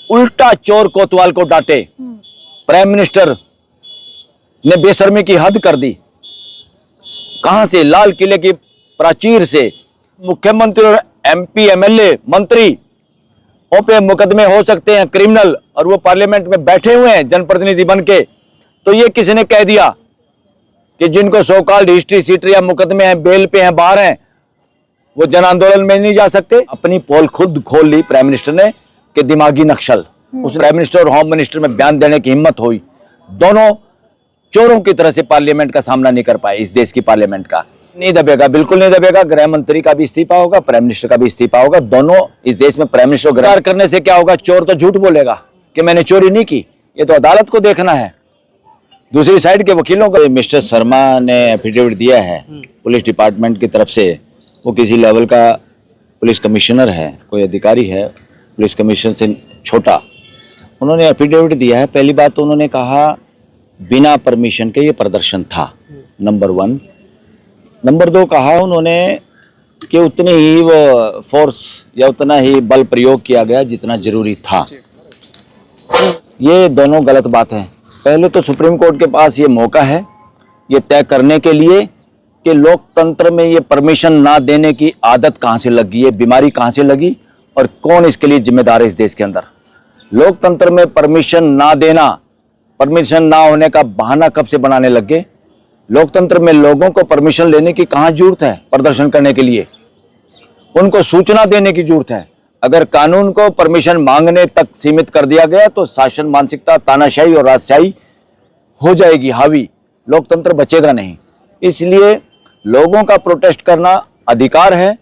उल्टा चोर कोतवाल को डांटे। प्राइम मिनिस्टर ने बेशर्मी की हद कर दी। कहां से? लाल किले की प्राचीर से मुख्यमंत्री और एमपी एमएलए मंत्री पे मुकदमे हो सकते हैं क्रिमिनल, और वो पार्लियामेंट में बैठे हुए हैं जनप्रतिनिधि बन के। तो ये किसी ने कह दिया कि जिनको सो कॉल्ड हिस्ट्री सीटर या मुकदमे हैं, बेल पे हैं, बाहर हैं, वो जन आंदोलन में नहीं जा सकते। अपनी पोल खुद खोल ली प्राइम मिनिस्टर ने कि दिमागी नक्सल। उस प्राइम मिनिस्टर और होम मिनिस्टर में बयान देने की हिम्मत हुई। दोनों चोरों की तरह से पार्लियामेंट का सामना नहीं कर पाए। इस देश की पार्लियामेंट का नहीं दबेगा, बिल्कुल नहीं दबेगा। गृह मंत्री का भी इस्तीफा होगा, प्राइम मिनिस्टर का भी इस्तीफा होगा। दोनों इस देश में प्राइम मिनिस्टर गिरफ्तार करने से क्या होगा? चोर तो झूठ बोलेगा कि मैंने चोरी नहीं की। ये तो अदालत को देखना है, दूसरी साइड के वकीलों को। मिस्टर शर्मा ने एफिडेविट दिया है पुलिस डिपार्टमेंट की तरफ से। वो किसी लेवल का पुलिस कमिश्नर है, कोई अधिकारी है पुलिस कमिश्नर से छोटा। उन्होंने एफिडेविट दिया है। पहली बात तो उन्होंने कहा बिना परमिशन के ये प्रदर्शन था, नंबर 1। नंबर 2 कहा उन्होंने कि उतनी ही वो फोर्स या उतना ही बल प्रयोग किया गया जितना जरूरी था। ये दोनों गलत बात है। पहले तो सुप्रीम कोर्ट के पास ये मौका है ये तय करने के लिए कि लोकतंत्र में ये परमिशन ना देने की आदत कहाँ से लगी है, बीमारी कहाँ से लगी, और कौन इसके लिए जिम्मेदार है इस देश के अंदर। लोकतंत्र में परमिशन ना देना, परमिशन ना होने का बहाना कब से बनाने लग गए। लोकतंत्र में लोगों को परमिशन लेने की कहाँ जरूरत है प्रदर्शन करने के लिए? उनको सूचना देने की जरूरत है। अगर कानून को परमिशन मांगने तक सीमित कर दिया गया तो शासन मानसिकता, तानाशाही और राजशाही हो जाएगी हावी, लोकतंत्र बचेगा नहीं। इसलिए लोगों का प्रोटेस्ट करना अधिकार है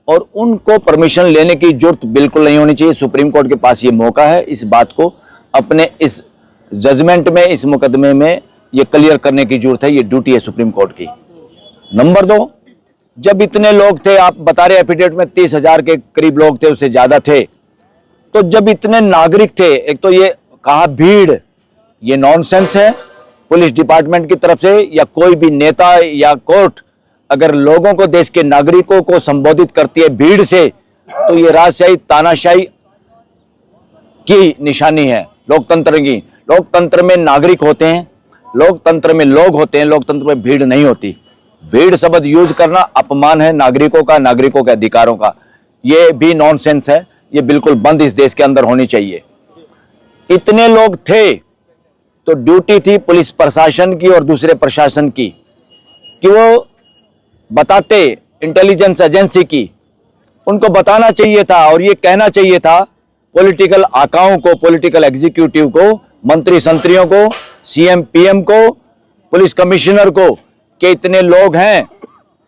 और उनको परमिशन लेने की जरूरत बिल्कुल नहीं होनी चाहिए। सुप्रीम कोर्ट के पास ये मौका है इस बात को अपने इस जजमेंट में, इस मुकदमे में ये क्लियर करने की जरूरत है। ये ड्यूटी है सुप्रीम कोर्ट की। नंबर 2, जब इतने लोग थे, आप बता रहे एफिडेविट में 30,000 के करीब लोग थे, उससे ज्यादा थे, तो जब इतने नागरिक थे, एक तो ये कहा भीड़, ये नॉनसेंस है पुलिस डिपार्टमेंट की तरफ से या कोई भी नेता या कोर्ट अगर लोगों को, देश के नागरिकों को संबोधित करती है भीड़ से, तो ये राजशाही, तानाशाही की निशानी है लोकतंत्र की। लोकतंत्र में नागरिक होते हैं, लोकतंत्र में लोग होते हैं, लोकतंत्र में भीड़ नहीं होती। भीड़ शब्द यूज करना अपमान है नागरिकों का, नागरिकों के अधिकारों का। ये भी नॉनसेंस है, ये बिल्कुल बंद इस देश के अंदर होनी चाहिए। इतने लोग थे तो ड्यूटी थी पुलिस प्रशासन की और दूसरे प्रशासन की कि वो बताते, इंटेलिजेंस एजेंसी की, उनको बताना चाहिए था और ये कहना चाहिए था पॉलिटिकल आकाओं को, पॉलिटिकल एग्जीक्यूटिव को, मंत्री संत्रियों को, सीएम पीएम को, पुलिस कमिश्नर को कि इतने लोग हैं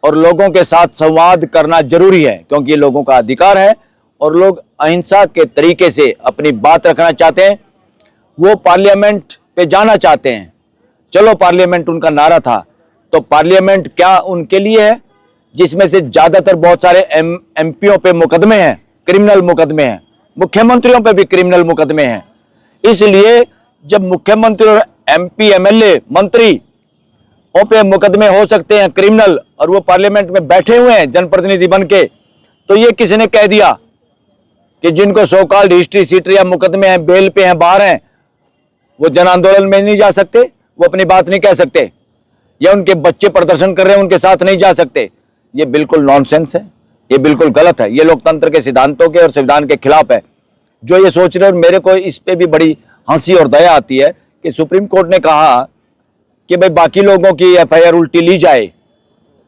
और लोगों के साथ संवाद करना जरूरी है क्योंकि ये लोगों का अधिकार है और लोग अहिंसा के तरीके से अपनी बात रखना चाहते हैं। वो पार्लियामेंट पे जाना चाहते हैं। चलो पार्लियामेंट उनका नारा था, तो पार्लियामेंट क्या उनके लिए है जिसमें से ज्यादातर बहुत सारे एमपीओ पे मुकदमे हैं, क्रिमिनल मुकदमे हैं, मुख्यमंत्रियों पे भी क्रिमिनल मुकदमे हैं। इसलिए जब मुख्यमंत्री और एमपी एमएलए मंत्री पे मुकदमे हो सकते हैं क्रिमिनल और वो पार्लियामेंट में बैठे हुए हैं जनप्रतिनिधि बन के, तो ये किसी ने कह दिया कि जिनको सो कॉल्ड हिस्ट्री सीटर या मुकदमे हैं, बेल पे हैं, बाहर हैं, वो जन आंदोलन में नहीं जा सकते, वो अपनी बात नहीं कह सकते, या उनके बच्चे प्रदर्शन कर रहे हैं उनके साथ नहीं जा सकते। ये बिल्कुल नॉनसेंस है, ये बिल्कुल गलत है, ये लोकतंत्र के सिद्धांतों के और संविधान के खिलाफ है जो ये सोच रहे। और मेरे को इस पे भी बड़ी हंसी और दया आती है कि सुप्रीम कोर्ट ने कहा कि भाई बाकी लोगों की एफआईआर उल्टी ली जाए,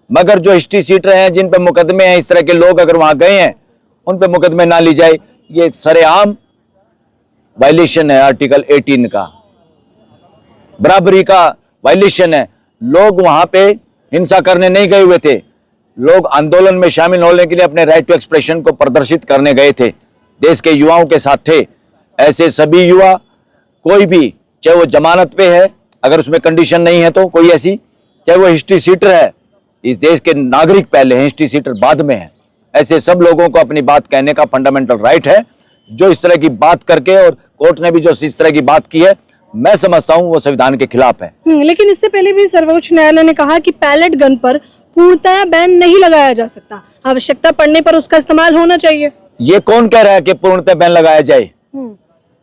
मगर जो हिस्ट्री सीटर हैं, जिन पे मुकदमे हैं, इस तरह के लोग अगर वहां गए हैं उन पे मुकदमे ना ली जाए। ये सरेआम वायलेशन है आर्टिकल 18 का, बराबरी का वायलेशन है। लोग वहां पे हिंसा करने नहीं गए हुए थे, लोग आंदोलन में शामिल होने के लिए अपने राइट टू एक्सप्रेशन को प्रदर्शित करने गए थे, देश के युवाओं के साथ थे। ऐसे सभी युवा, कोई भी, चाहे वो जमानत पे है अगर उसमें कंडीशन नहीं है तो कोई ऐसी, चाहे वो हिस्ट्री सीटर है, इस देश के नागरिक पहले हैं, हिस्ट्री सीटर बाद में है, ऐसे सब लोगों को अपनी बात कहने का फंडामेंटल राइट है। जो इस तरह की बात करके, और कोर्ट ने भी जो इस तरह की बात की है, मैं समझता हूं वो संविधान के खिलाफ है। लेकिन इससे पहले भी सर्वोच्च न्यायालय ने कहा कि पैलेट गन पर पूर्णतः बैन नहीं लगाया जा सकता, आवश्यकता पड़ने पर उसका इस्तेमाल होना चाहिए। ये कौन कह रहा है कि पूर्णतः बैन लगाया जाए?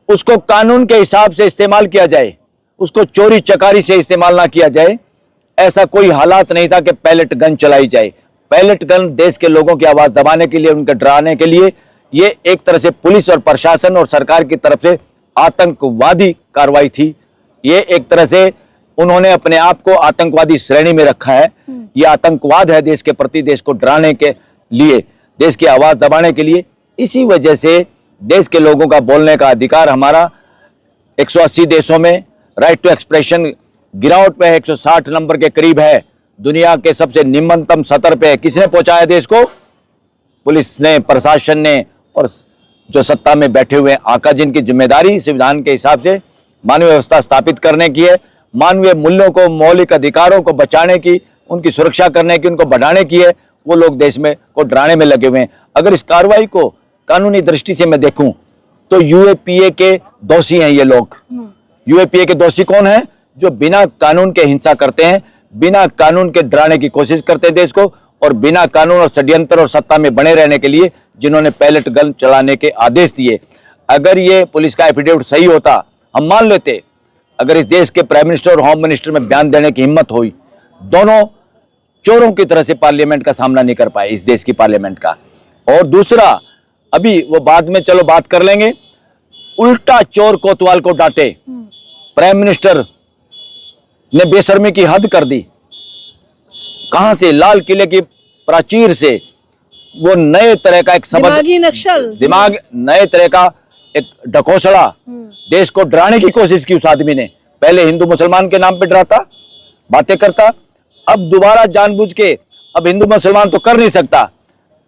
उसको कानून के हिसाब से इस्तेमाल किया जाए, उसको चोरी चकारी से इस्तेमाल ना किया जाए। ऐसा कोई हालात नहीं था कि पैलेट गन चलाई जाए। पैलेट गन देश के लोगों की आवाज दबाने के लिए, उनके डराने के लिए, ये एक तरह से पुलिस और प्रशासन और सरकार की तरफ से आतंकवादी कार्रवाई थी। ये एक तरह से उन्होंने अपने आप को आतंकवादी श्रेणी में रखा है। ये आतंकवाद है देश के प्रति, देश को डराने के लिए, देश की आवाज दबाने के लिए। इसी वजह से देश के लोगों का बोलने का अधिकार हमारा 180 देशों में राइट टू एक्सप्रेशन गिरावट पे है, 160 नंबर के करीब है, दुनिया के सबसे निम्नतम स्तर पे है। किसने पहुंचाया देश को? पुलिस ने, प्रशासन ने, और जो सत्ता में बैठे हुए आका, जिनकी जिम्मेदारी संविधान के हिसाब से मानवीय व्यवस्था स्थापित करने की है, मानवीय मूल्यों को, मौलिक अधिकारों को बचाने की, उनकी सुरक्षा करने की, उनको बढ़ाने की है। वो लोग देश में को डराने में लगे हुए हैं। अगर इस कार्रवाई को कानूनी दृष्टि से मैं देखूं तो यूएपीए के दोषी हैं ये लोग। यूएपीए के दोषी कौन है? जो बिना कानून के हिंसा करते हैं, बिना कानून के डराने की कोशिश करते हैं देश को, और बिना कानून और षड्यंत्र और सत्ता में बने रहने के लिए जिन्होंने पैलेट गन चलाने के आदेश दिए। अगर ये पुलिस का एफिडेविट सही होता, हम मान लेते। अगर इस देश के प्राइम मिनिस्टर और होम मिनिस्टर में बयान देने की हिम्मत हुई, दोनों चोरों की तरह से पार्लियामेंट का सामना नहीं कर पाए, इस देश की पार्लियामेंट का। और दूसरा, अभी वो बाद में चलो बात कर लेंगे, उल्टा चोर कोतवाल को डांटे। प्राइम मिनिस्टर ने बेशर्मी की हद कर दी। कहां से? लाल किले की प्राचीर से वो नए तरह का एक सबक, दिमागी नक्सल, दिमाग, नए तरह का एक ढकोसला देश को डराने की कोशिश की उस आदमी ने। पहले हिंदू मुसलमान के नाम पे डराता, बातें करता, अब दोबारा जानबूझ के, अब हिंदू मुसलमान तो कर नहीं सकता,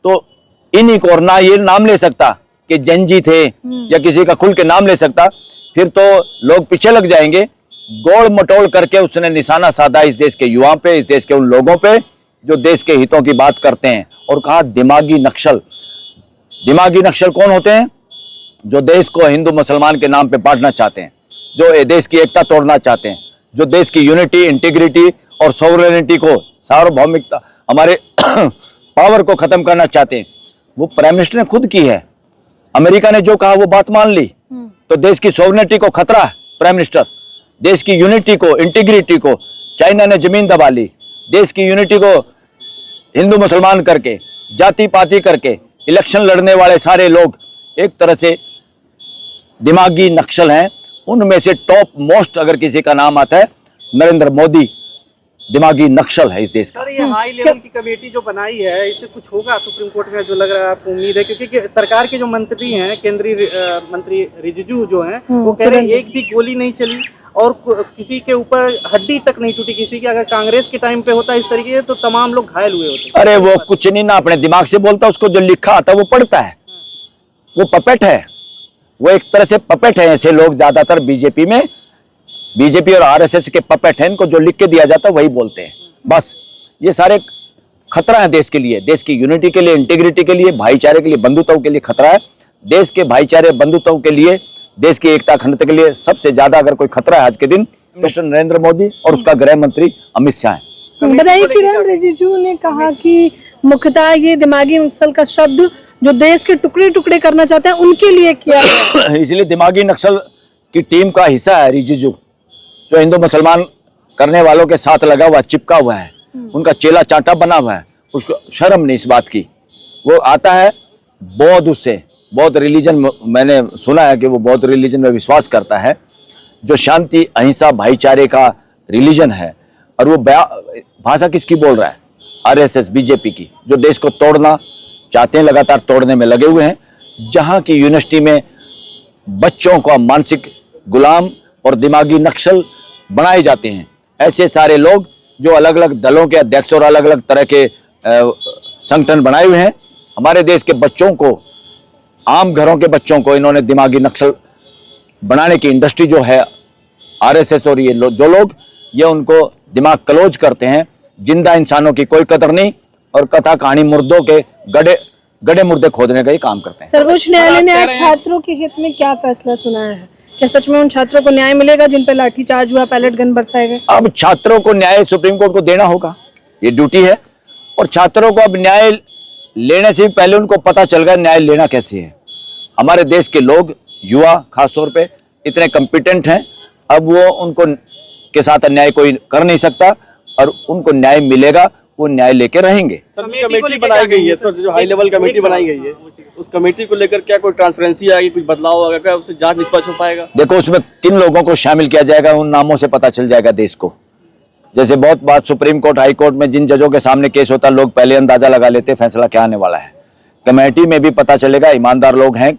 तो इन्हीं को, और ना ये नाम ले सकता कि जंजी थे या किसी का खुल के नाम ले सकता, फिर तो लोग पीछे लग जाएंगे। गोल मटोल करके उसने निशाना साधा इस देश के युवाओं पे, इस देश के उन लोगों पे जो देश के हितों की बात करते हैं, और कहा दिमागी नक्सल। दिमागी नक्सल कौन होते हैं? जो देश को हिंदू मुसलमान के नाम पे बांटना चाहते हैं, जो देश की एकता तोड़ना चाहते हैं, जो देश की यूनिटी, इंटीग्रिटी और सॉवरेनिटी को, सार्वभौमिकता, हमारे पावर को खत्म करना चाहते हैं। वो प्राइम मिनिस्टर ने खुद की है। अमेरिका ने जो कहा वो बात मान ली, तो देश की सॉवरेनिटी को खतरा है। प्राइम मिनिस्टर देश की यूनिटी को, इंटीग्रिटी को, चाइना ने जमीन दबा ली। देश की यूनिटी को हिंदू मुसलमान करके, जाति पाति करके इलेक्शन लड़ने वाले सारे लोग एक तरह से दिमागी नक्सल हैं। उनमें से टॉप मोस्ट अगर किसी का नाम आता है, नरेंद्र मोदी दिमागी नक्सल है इस देश का। सर, ये हाई लेवल की कमेटी जो बनाई है, इससे कुछ होगा सुप्रीम कोर्ट में? जो लग रहा है, आपको उम्मीद है? क्योंकि सरकार के जो मंत्री हैं, केंद्रीय मंत्री रिजिजू जो हैं, वो कह रहे हैं एक भी गोली नहीं चली और किसी के ऊपर हड्डी तक नहीं टूटी किसी की। अगर कांग्रेस के टाइम पे होता इस तरीके से तो तमाम लोग घायल हुए होते। अरे वो कुछ नहीं ना अपने दिमाग से बोलता, उसको जो लिखा आता है वो पढ़ता है। वो पपेट है, वो एक तरह से पपेट है। ऐसे लोग ज्यादातर बीजेपी में, बीजेपी और आरएसएस के पपेट हैं। इनको जो लिख के दिया जाता है वही बोलते हैं बस। ये सारे खतरा है देश के लिए, देश की यूनिटी के लिए, इंटीग्रिटी के लिए, भाईचारे के लिए, बंधुत्व के लिए खतरा है। देश के भाईचारे, बंधुत्व के लिए, देश की एकता अखंडता के लिए सबसे ज्यादा अगर कोई खतरा है आज के दिन, मिस्टर नरेंद्र मोदी और उसका गृह मंत्री अमित शाह है। बताइए, किरण रिजिजू ने कहा कि मुख्यतः ये दिमागी नक्सल का शब्द जो देश के टुकड़े टुकड़े करना चाहते हैं उनके लिए किया है। इसलिए दिमागी नक्सल की टीम का हिस्सा है रिजिजू, जो हिंदू मुसलमान करने वालों के साथ लगा हुआ, चिपका हुआ है, उनका चेला चाटा बना हुआ है। उसको शर्म नहीं इस बात की। वो आता है बौद्ध, उससे बौद्ध रिलीजन, मैंने सुना है कि वो बौद्ध रिलीजन में विश्वास करता है, जो शांति, अहिंसा, भाईचारे का रिलीजन है। और वो भाषा किसकी बोल रहा है? आरएसएस, बीजेपी की, जो देश को तोड़ना चाहते हैं, लगातार तोड़ने में लगे हुए हैं। जहां की यूनिवर्सिटी में बच्चों को मानसिक गुलाम और दिमागी नक्सल बनाए जाते हैं। ऐसे सारे लोग जो अलग अलग दलों के अध्यक्ष और अलग अलग तरह के संगठन बनाए हुए हैं, हमारे देश के बच्चों को, आम घरों के बच्चों को इन्होंने दिमागी नक्सल बनाने की इंडस्ट्री जो है आरएसएस और ये जो लोग, ये उनको दिमाग कलोज करते हैं। जिंदा इंसानों की कोई कदर नहीं, और कथा कहानी मुर्दों के गड़े मुर्दे खोदने का ही काम करते हैं। सर्वोच्च न्यायालय ने आज छात्रों के हित में क्या फैसला सुनाया है? क्या सच में उन छात्रों को न्याय मिलेगा जिन पर लाठीचार्ज हुआ, पैलेट गन बरसाए गए? अब छात्रों को न्याय सुप्रीम कोर्ट को देना होगा, ये ड्यूटी है। और छात्रों को अब न्याय लेने से भी पहले उनको पता चल गया न्याय लेना कैसे है। हमारे देश के लोग युवा खासतौर पे इतने कॉम्पिटेंट हैं, अब वो उनको के साथ अन्याय कोई कर नहीं सकता और उनको न्याय मिलेगा, वो न्याय लेके रहेंगे। कमेटी बनाई गई है सर, जो हाई लेवल कमेटी बनाई गई है, उस कमेटी को लेकर क्या कोई ट्रांसपेरेंसी आएगी, कुछ बदलाव आएगा क्या, उससे जांच निष्पक्ष हो पाएगा? देखो उसमें किन लोगों को शामिल किया जाएगा, उन नामों से पता चल जाएगा देश को। जैसे बहुत बात सुप्रीम कोर्ट, हाई कोर्ट में जिन जजों के सामने केस होता है, लोग पहले अंदाजा लगा लेते फैसला क्या आने वाला है। कमेटी में भी पता चलेगा ईमानदार लोग हैं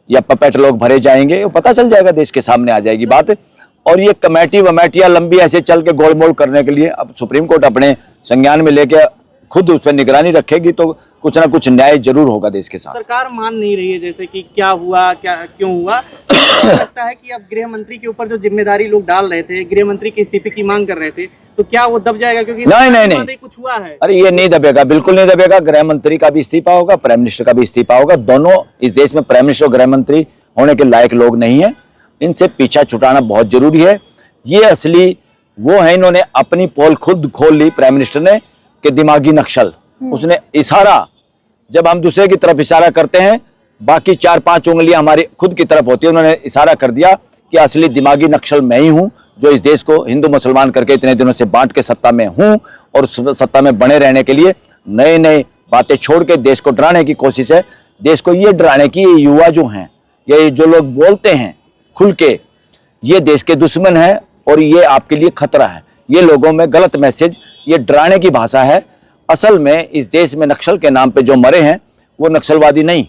या पपेट लोग भरे जाएंगे, वो पता चल जाएगा, देश के सामने आ जाएगी बात। और ये कमेटी वमेटियां लंबी ऐसे चल के गोलमोल करने के लिए अब सुप्रीम कोर्ट अपने संज्ञान में लेके खुद उस पर निगरानी रखेगी तो कुछ ना कुछ न्याय जरूर होगा देश के साथ। सरकार मान नहीं रही है, जैसे कि क्या हुआ, क्या क्यों हुआ। लगता है कि अब गृह मंत्री के ऊपर जो जिम्मेदारी लोग डाल रहे थे, गृह मंत्री के इस्तीफे की मांग कर रहे थे, तो क्या वो दब जाएगा? क्योंकि नहीं कुछ हुआ है। अरे ये नहीं दबेगा, बिल्कुल नहीं दबेगा। गृह मंत्री का भी इस्तीफा होगा, प्राइम मिनिस्टर का भी इस्तीफा होगा। दोनों इस देश में प्राइम मिनिस्टर और गृह मंत्री होने के लायक लोग नहीं है, इनसे पीछा छुटाना बहुत जरूरी है। ये असली वो है, इन्होंने अपनी पोल खुद खोल ली प्राइम मिनिस्टर ने कि दिमागी नक्सल। उसने इशारा, जब हम दूसरे की तरफ इशारा करते हैं बाकी 4-5 उंगलियां हमारी खुद की तरफ होती है, उन्होंने इशारा कर दिया कि असली दिमागी नक्सल मैं ही हूं, जो इस देश को हिंदू मुसलमान करके इतने दिनों से बांट के सत्ता में हूं और सत्ता में बने रहने के लिए नए नए बातें छोड़ के देश को डराने की कोशिश है। देश को ये डराने की, ये युवा जो हैं, ये जो लोग बोलते हैं खुल के, ये देश के दुश्मन हैं और ये आपके लिए खतरा है। ये लोगों में गलत मैसेज, ये डराने की भाषा है। असल में इस देश में नक्सल के नाम पे जो मरे हैं वो नक्सलवादी नहीं,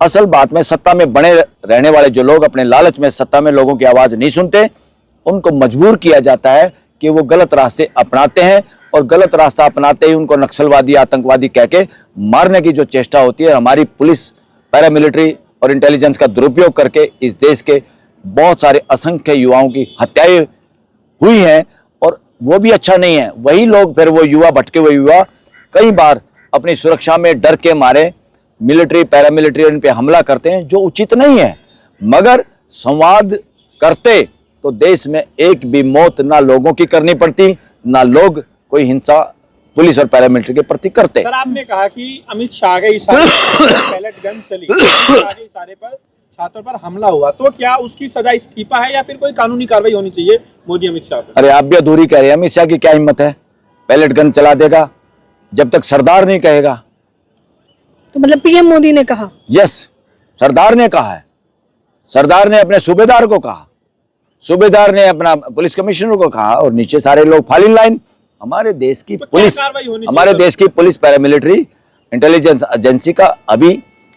असल बात में सत्ता में बने रहने वाले जो लोग अपने लालच में सत्ता में लोगों की आवाज नहीं सुनते, उनको मजबूर किया जाता है कि वो गलत रास्ते अपनाते हैं और गलत रास्ता अपनाते ही उनको नक्सलवादी, आतंकवादी कह के मारने की जो चेष्टा होती है। हमारी पुलिस, पैरामिलिट्री और इंटेलिजेंस का दुरुपयोग करके इस देश के बहुत सारे असंख्य युवाओं की हत्याएं हुई हैं और वो भी अच्छा नहीं है। वही लोग फिर वो युवा, भटके हुए युवा कई बार अपनी सुरक्षा में डर के मारे मिलिट्री, पैरामिलिट्री इन पे हमला करते हैं, जो उचित नहीं है। मगर संवाद करते तो देश में एक भी मौत ना लोगों की करनी पड़ती, ना लोग कोई हिंसा पुलिस और पैरामिलिट्री के प्रति करते। सर, आपने कहा कि अमित शाह के इशारे पर पैलेट गन चली, शाह के इशारे पर छात्रों पर हमला हुआ, तो क्या उसकी सजा इस्तीफा है या फिर कोई कानूनी कार्रवाई होनी चाहिए मोदी अमित शाह पर? अरे आप भी अधूरी कह रहे हैं। अमित शाह की क्या हिम्मत है, पैलेट गन चला देगा जब तक सरदार नहीं कहेगा। तो मतलब पीएम मोदी ने कहा? यस, सरदार ने कहा है। सरदार ने अपने सूबेदार को कहा, सूबेदार ने अपना पुलिस कमिश्नर को कहा और नीचे सारे लोग फॉल इन लाइन। हमारे देश की पुलिस, हमारे देश की पुलिस, पैरामिलिट्री, इंटेलिजेंस एजेंसी का अभी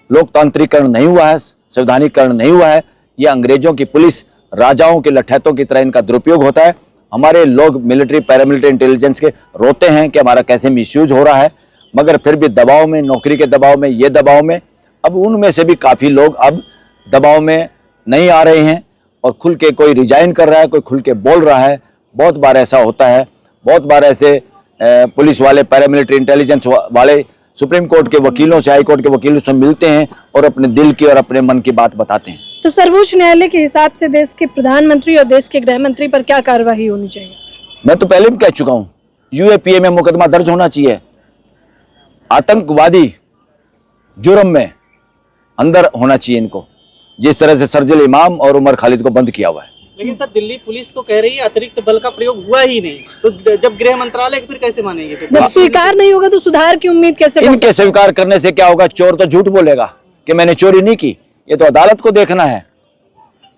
लोकतांत्रिकरण नहीं हुआ है, संवैधानिकरण नहीं हुआ है। ये अंग्रेजों की पुलिस, राजाओं के लठैतों की तरह इनका दुरुपयोग होता है। हमारे लोग मिलिट्री, पैरामिलिट्री, इंटेलिजेंस के रोते हैं कि हमारा कैसे मिसयूज हो रहा है, मगर फिर भी दबाव में, नौकरी के दबाव में, ये दबाव में, अब उनमें से भी काफ़ी लोग अब दबाव में नहीं आ रहे हैं और खुल के कोई रिजाइन कर रहा है, कोई खुल के बोल रहा है। बहुत बार ऐसा होता है, बहुत बार ऐसे पुलिस वाले, पैरामिलिट्री, इंटेलिजेंस वाले सुप्रीम कोर्ट के वकीलों से, हाई कोर्ट के वकीलों से मिलते हैं और अपने दिल की और अपने मन की बात बताते हैं। तो सर्वोच्च न्यायालय के हिसाब से देश के प्रधानमंत्री और देश के गृह मंत्री पर क्या कार्रवाई होनी चाहिए? मैं तो पहले भी कह चुका हूं, यूएपीए में मुकदमा दर्ज होना चाहिए। आतंकवादी जुर्म में अंदर होना चाहिए इनको, जिस तरह से सरजिल इमाम और उमर खालिद को बंद किया हुआ है। लेकिन सर, दिल्ली पुलिस तो कह रही है अतिरिक्त बल का प्रयोग हुआ ही नहीं, तो जब गृह मंत्रालय फिर कैसे मानेंगे? जब स्वीकार नहीं होगा तो सुधार की उम्मीद कैसे कर सकते? इनके स्वीकार करने से क्या होगा? चोर तो झूठ बोलेगा कि मैंने चोरी नहीं की, ये तो अदालत को देखना है।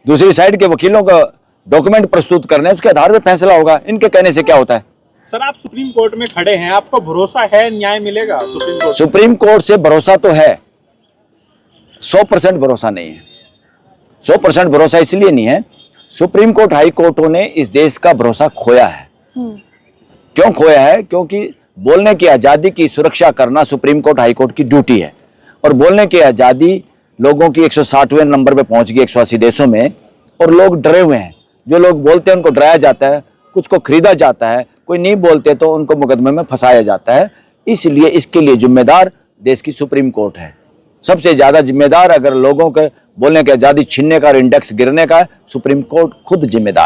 दूसरी साइड के वकीलों का डॉक्यूमेंट प्रस्तुत करने, उसके आधार पर फैसला होगा। इनके कहने से क्या होता है? सर, आप सुप्रीम कोर्ट में खड़े हैं, आपको भरोसा है न्याय मिलेगा सुप्रीम कोर्ट? सुप्रीम कोर्ट से भरोसा तो है, 100% भरोसा नहीं है। 100% भरोसा इसलिए नहीं है, सुप्रीम कोर्ट, हाई कोर्टों ने इस देश का भरोसा खोया है। क्यों खोया है? क्योंकि बोलने की आज़ादी की सुरक्षा करना सुप्रीम कोर्ट, हाई कोर्ट की ड्यूटी है और बोलने की आज़ादी लोगों की 160वें नंबर पे पहुंच गई 180 देशों में और लोग डरे हुए हैं। जो लोग बोलते हैं उनको डराया जाता है, कुछ को खरीदा जाता है, कोई नहीं बोलते तो उनको मुकदमे में फंसाया जाता है। इसलिए इसके लिए जिम्मेदार देश की सुप्रीम कोर्ट है। सबसे ज़्यादा जिम्मेदार अगर लोगों के बोलने की आज़ादी छीनने का और इंडेक्स गिरने का है, सुप्रीम कोर्ट खुद जिम्मेदार।